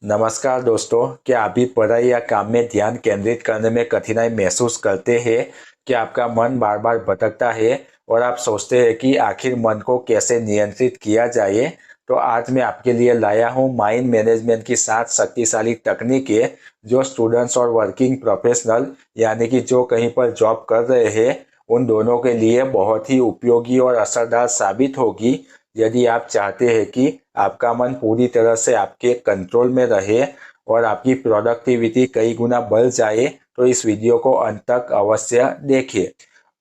नमस्कार दोस्तों, क्या आप भी पढ़ाई या काम में ध्यान केंद्रित करने में कठिनाई महसूस करते हैं? क्या आपका मन बार बार भटकता है और आप सोचते हैं कि आखिर मन को कैसे नियंत्रित किया जाए? तो आज मैं आपके लिए लाया हूँ माइंड मैनेजमेंट की 7 शक्तिशाली तकनीकें जो स्टूडेंट्स और वर्किंग प्रोफेशनल यानी कि जो कहीं पर जॉब कर रहे हैं उन दोनों के लिए बहुत ही उपयोगी और असरदार साबित होगी। यदि आप चाहते हैं कि आपका मन पूरी तरह से आपके कंट्रोल में रहे और आपकी प्रोडक्टिविटी कई गुना बढ़ जाए तो इस वीडियो को अंत तक अवश्य देखिए।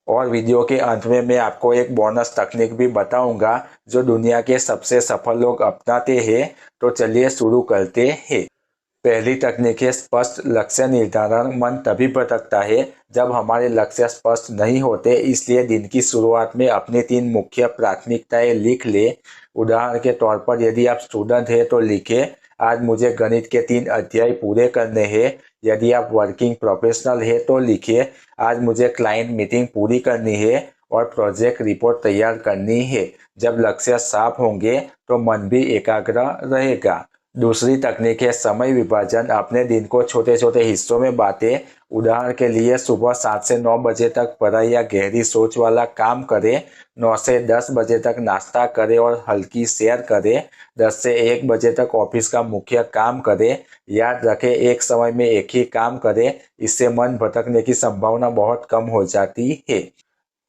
और वीडियो के अंत में मैं आपको एक बोनस तकनीक भी बताऊंगा जो दुनिया के सबसे सफल लोग अपनाते हैं। तो चलिए शुरू करते हैं। पहली तकनीक है स्पष्ट लक्ष्य निर्धारण। मन तभी भटकता है जब हमारे लक्ष्य स्पष्ट नहीं होते, इसलिए दिन की शुरुआत में अपनी 3 मुख्य प्राथमिकताएं लिख ले। उदाहरण के तौर पर यदि आप स्टूडेंट हैं तो लिखें, आज मुझे गणित के 3 अध्याय पूरे करने हैं। यदि आप वर्किंग प्रोफेशनल है तो लिखिए, आज मुझे क्लाइंट मीटिंग पूरी करनी है और प्रोजेक्ट रिपोर्ट तैयार करनी है। जब लक्ष्य साफ होंगे तो मन भी एकाग्र रहेगा। दूसरी तकनीक है समय विभाजन। अपने दिन को छोटे छोटे हिस्सों में बांटें। उदाहरण के लिए सुबह 7 से 9 बजे तक पढ़ाई या गहरी सोच वाला काम करें। 9 से 10 बजे तक नाश्ता करें और हल्की सैर करें। 10 से 1 बजे तक ऑफिस का मुख्य काम करें। याद रखें, एक समय में एक ही काम करें, इससे मन भटकने की संभावना बहुत कम हो जाती है।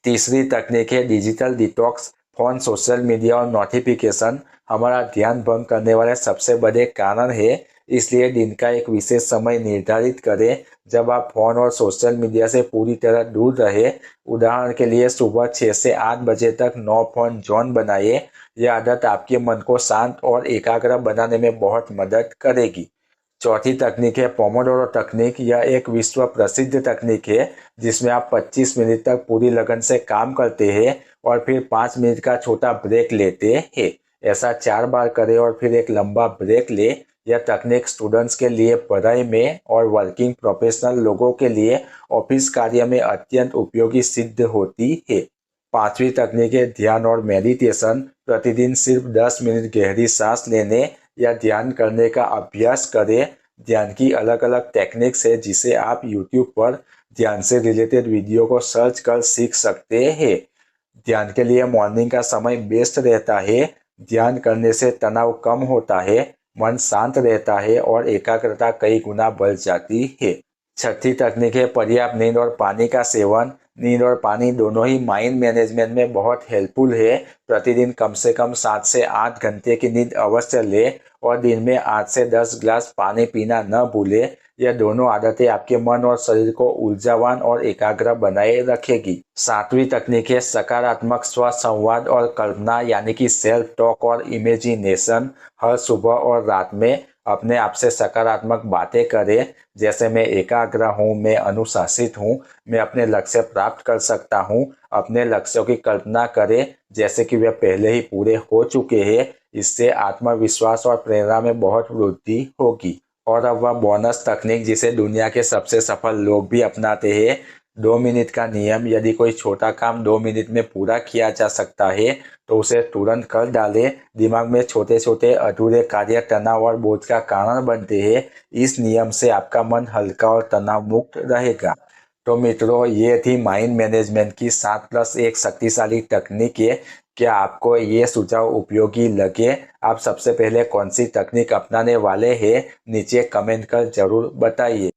तीसरी तकनीक है digital detox. Phone, social media और नोटिफिकेशन हमारा ध्यान भंग करने वाले सबसे बड़े कारण है। इसलिए दिन का एक विशेष समय निर्धारित करें जब आप फोन और सोशल मीडिया से पूरी तरह दूर रहे। उदाहरण के लिए सुबह 6 से 8 बजे तक नो फोन जोन बनाइए। यह आदत आपके मन को शांत और एकाग्र बनाने में बहुत मदद करेगी। चौथी तकनीक है पोमोडोरो तकनीक। यह एक विश्व प्रसिद्ध तकनीक है जिसमें आप 25 मिनट तक पूरी लगन से काम करते हैं और फिर 5 मिनट का छोटा ब्रेक लेते हैं। ऐसा 4 बार करें और फिर एक लंबा ब्रेक ले। यह तकनीक स्टूडेंट्स के लिए पढ़ाई में और वर्किंग प्रोफेशनल लोगों के लिए ऑफिस कार्य में अत्यंत उपयोगी सिद्ध होती है। पांचवी तकनीक है ध्यान और मेडिटेशन। प्रतिदिन सिर्फ 10 मिनट गहरी सांस लेने या ध्यान करने का अभ्यास करें। ध्यान की अलग अलग टेक्निक्स है जिसे आप YouTube पर ध्यान से रिलेटेड वीडियो को सर्च कर सीख सकते हैं। ध्यान के लिए मॉर्निंग का समय बेस्ट रहता है। ध्यान करने से तनाव कम होता है, मन शांत रहता है और एकाग्रता कई गुना बढ़ जाती है। छठी तकनीक है पर्याप्त नींद और पानी का सेवन। नींद और पानी दोनों ही माइंड मैनेजमेंट में बहुत हेल्पफुल है। प्रतिदिन कम से कम 7 से 8 घंटे की नींद अवश्य ले और दिन में 8 से 10 ग्लास पानी पीना न भूले। यह दोनों आदतें आपके मन और शरीर को ऊर्जावान और एकाग्र बनाए रखेगी। सातवीं तकनीक है सकारात्मक स्व संवाद और कल्पना यानी कि सेल्फ टॉक और इमेजिनेशन। हर सुबह और रात में अपने आप से सकारात्मक बातें करें, जैसे मैं एकाग्र हूँ, मैं अनुशासित हूँ, मैं अपने लक्ष्य प्राप्त कर सकता हूँ। अपने लक्ष्यों की कल्पना करें जैसे कि वे पहले ही पूरे हो चुके हैं। इससे आत्मविश्वास और प्रेरणा में बहुत वृद्धि होगी। और अब वह बोनस तकनीक जिसे दुनिया के सबसे सफल लोग भी अपनाते हैं, 2 मिनट का नियम। यदि कोई छोटा काम 2 मिनट में पूरा किया जा सकता है तो उसे तुरंत कर डालें। दिमाग में छोटे छोटे अधूरे कार्य तनाव और बोझ का कारण बनते हैं। इस नियम से आपका मन हल्का और तनाव मुक्त रहेगा। तो मित्रों, ये थी माइंड मैनेजमेंट की 7+1 शक्तिशाली तकनीकें। क्या आपको ये सुझाव उपयोगी लगे? आप सबसे पहले कौन सी तकनीक अपनाने वाले हैं? नीचे कमेंट कर जरूर बताइए।